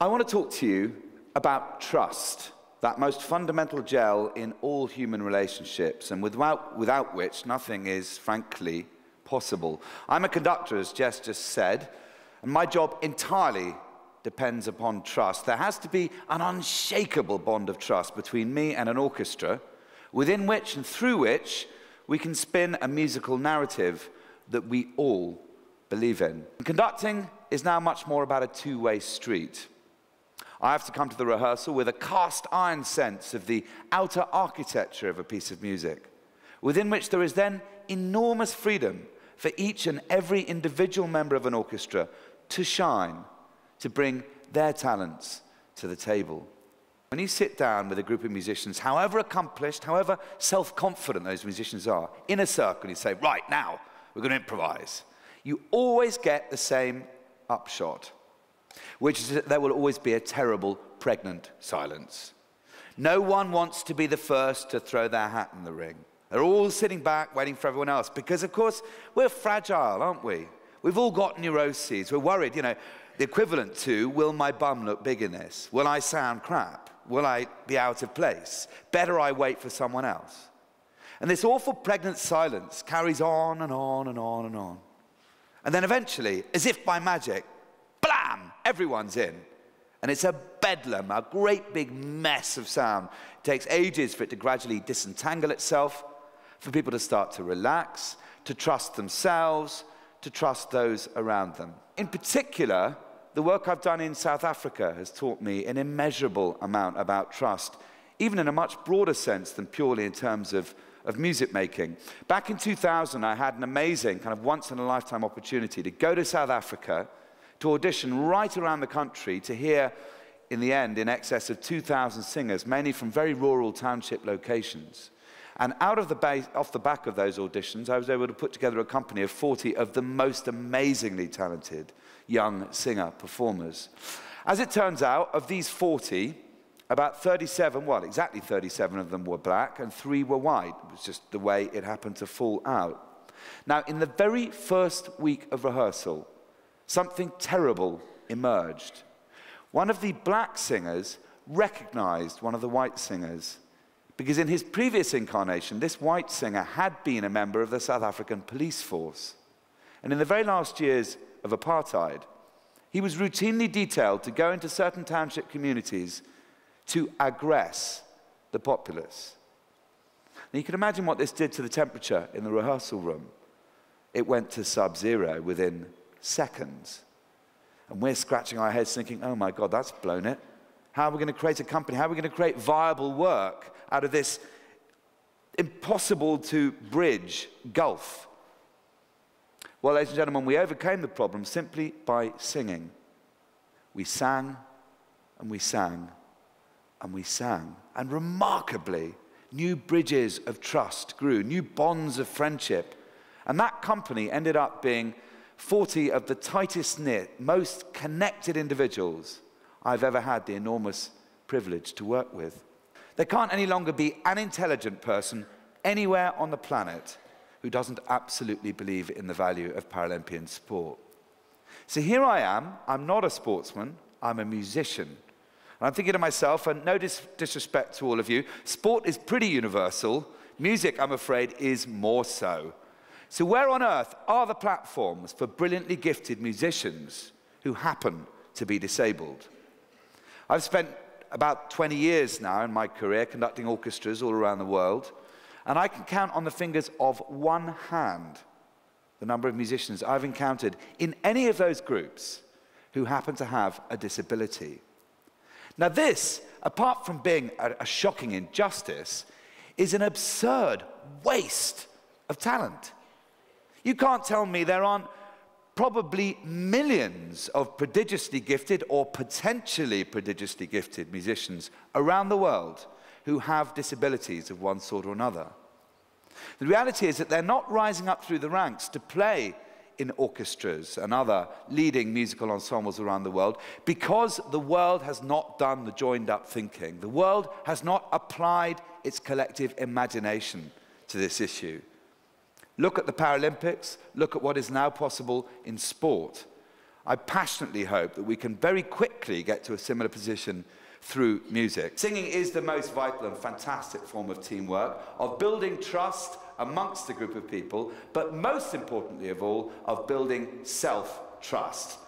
I want to talk to you about trust, that most fundamental gel in all human relationships, and without which nothing is, frankly, possible. I'm a conductor, as Jess just said, and my job entirely depends upon trust. There has to be an unshakable bond of trust between me and an orchestra, within which and through which we can spin a musical narrative that we all believe in. Conducting is now much more about a two-way street. I have to come to the rehearsal with a cast-iron sense of the outer architecture of a piece of music, within which there is then enormous freedom for each and every individual member of an orchestra to shine, to bring their talents to the table. When you sit down with a group of musicians, however accomplished, however self-confident those musicians are, in a circle, you say, right, now, we're going to improvise. You always get the same upshot, which is that there will always be a terrible, pregnant silence. No one wants to be the first to throw their hat in the ring. They're all sitting back, waiting for everyone else, because, of course, we're fragile, aren't we? We've all got neuroses. We're worried, you know, the equivalent to, will my bum look big in this? Will I sound crap? Will I be out of place? Better I wait for someone else. And this awful pregnant silence carries on and on and on and on. And then eventually, as if by magic, blam, everyone's in. And it's a bedlam, a great big mess of sound. It takes ages for it to gradually disentangle itself, for people to start to relax, to trust themselves, to trust those around them. In particular, the work I've done in South Africa has taught me an immeasurable amount about trust, even in a much broader sense than purely in terms of music making. Back in 2000, I had an amazing, kind of once-in-a-lifetime opportunity to go to South Africa to audition right around the country to hear, in the end, in excess of 2,000 singers, mainly from very rural township locations. And off the back of those auditions, I was able to put together a company of 40 of the most amazingly talented young singer-performers. As it turns out, of these 40, about 37, well, exactly 37 of them were black and 3 were white. It was just the way it happened to fall out. Now, in the very first week of rehearsal, something terrible emerged. One of the black singers recognized one of the white singers, because in his previous incarnation, this white singer had been a member of the South African police force. And in the very last years of apartheid, he was routinely detailed to go into certain township communities to aggress the populace. Now you can imagine what this did to the temperature in the rehearsal room. It went to sub-zero within seconds. And we're scratching our heads thinking, oh my God, that's blown it. How are we going to create a company? How are we going to create viable work out of this impossible to bridge gulf? Well, ladies and gentlemen, we overcame the problem simply by singing. We sang, and we sang, and we sang. And remarkably, new bridges of trust grew, new bonds of friendship. And that company ended up being 40 of the tightest knit, most connected individuals I've ever had the enormous privilege to work with. There can't any longer be an intelligent person anywhere on the planet who doesn't absolutely believe in the value of Paralympian sport. So here I am, I'm not a sportsman, I'm a musician. And I'm thinking to myself, and no disrespect to all of you, sport is pretty universal, music, I'm afraid, is more so. So where on earth are the platforms for brilliantly gifted musicians who happen to be disabled? I've spent about 20 years now in my career conducting orchestras all around the world, and I can count on the fingers of one hand the number of musicians I've encountered in any of those groups who happen to have a disability. Now this, apart from being a shocking injustice, is an absurd waste of talent. You can't tell me there aren't probably millions of prodigiously gifted or potentially prodigiously gifted musicians around the world who have disabilities of one sort or another. The reality is that they're not rising up through the ranks to play in orchestras and other leading musical ensembles around the world because the world has not done the joined-up thinking. The world has not applied its collective imagination to this issue. Look at the Paralympics, look at what is now possible in sport. I passionately hope that we can very quickly get to a similar position through music. Singing is the most vital and fantastic form of teamwork, of building trust amongst a group of people, but most importantly of all, of building self-trust.